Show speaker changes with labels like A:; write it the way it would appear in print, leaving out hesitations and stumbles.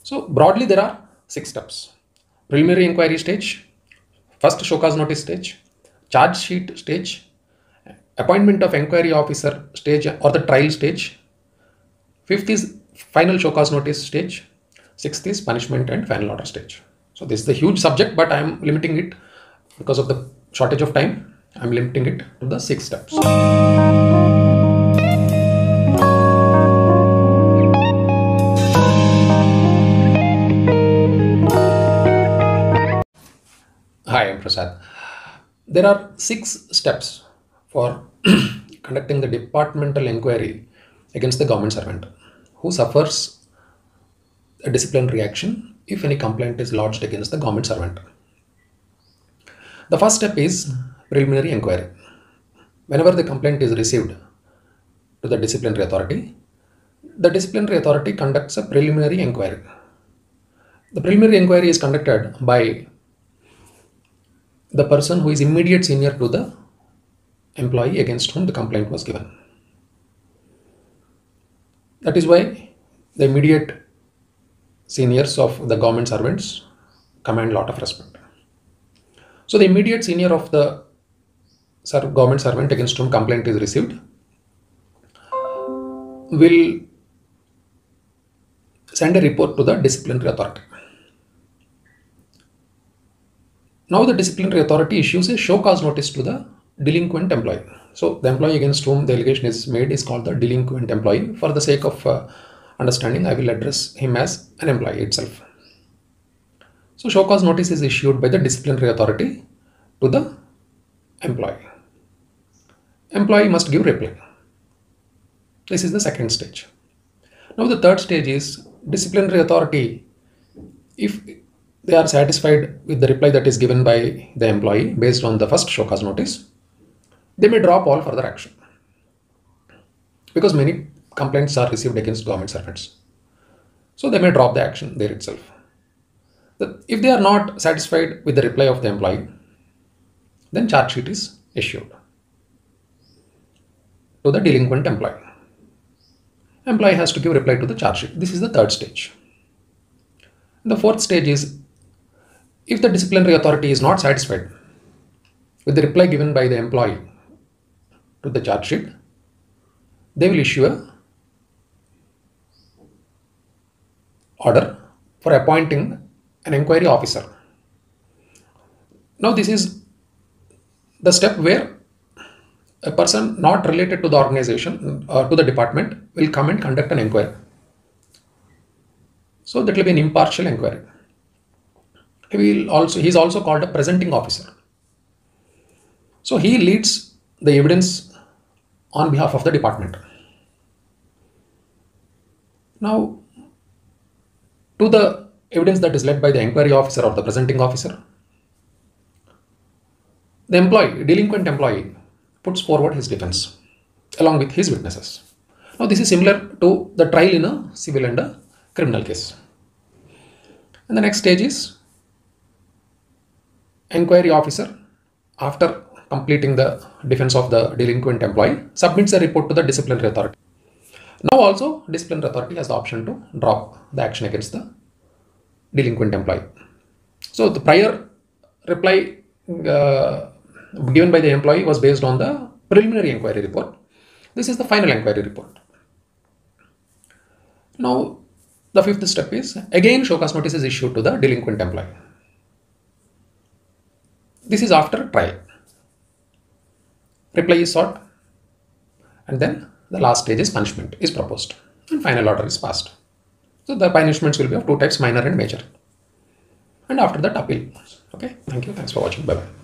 A: So broadly, there are 6 steps: preliminary inquiry stage, first show cause notice stage, charge sheet stage, appointment of inquiry officer stage or the trial stage, fifth is final show cause notice stage, sixth is punishment and final order stage. So this is the huge subject, but I am limiting it because of the shortage of time. I am limiting it to the 6 steps. Hi, I'm Prasad. There are 6 steps for conducting the departmental inquiry against the government servant who suffers a disciplinary action if any complaint is lodged against the government servant. The first step is preliminary inquiry. Whenever the complaint is received to the disciplinary authority conducts a preliminary inquiry. The preliminary inquiry is conducted by the person who is immediate senior to the employee against whom the complaint was given. That is why the immediate seniors of the government servants command a lot of respect. So the immediate senior of the government servant against whom complaint is received will send a report to the disciplinary authority. Now the disciplinary authority issues a show cause notice to the delinquent employee. So the employee against whom the allegation is made is called the delinquent employee. For the sake of understanding, I will address him as an employee itself. So show cause notice is issued by the disciplinary authority to the employee. Employee must give reply. This is the second stage. Now the third stage is disciplinary authority. If they are satisfied with the reply that is given by the employee based on the first show cause notice, they may drop all further action, because many complaints are received against government servants. So they may drop the action there itself. If they are not satisfied with the reply of the employee, then charge sheet is issued to the delinquent employee. Employee has to give reply to the charge sheet. This is the third stage. The fourth stage is, if the disciplinary authority is not satisfied with the reply given by the employee to the charge sheet, they will issue a order for appointing an inquiry officer. Now this is the step where a person not related to the organization or to the department will come and conduct an inquiry. So that will be an impartial inquiry. He is also called a presenting officer. So he leads the evidence on behalf of the department. Now, to the evidence that is led by the inquiry officer or the presenting officer, the employee, delinquent employee, puts forward his defense along with his witnesses. Now this is similar to the trial in a civil and a criminal case. And the next stage is inquiry officer, after completing the defense of the delinquent employee, submits a report to the disciplinary authority. Now also disciplinary authority has the option to drop the action against the delinquent employee. So the prior reply given by the employee was based on the preliminary inquiry report. This is the final inquiry report. Now the fifth step is, again show cause notice is issued to the delinquent employee. This is after trial. Reply is sought, and then the last stage is punishment is proposed, and final order is passed. So the punishments will be of 2 types, minor and major. And after that, appeal. Okay, thank you. Thanks for watching. Bye bye.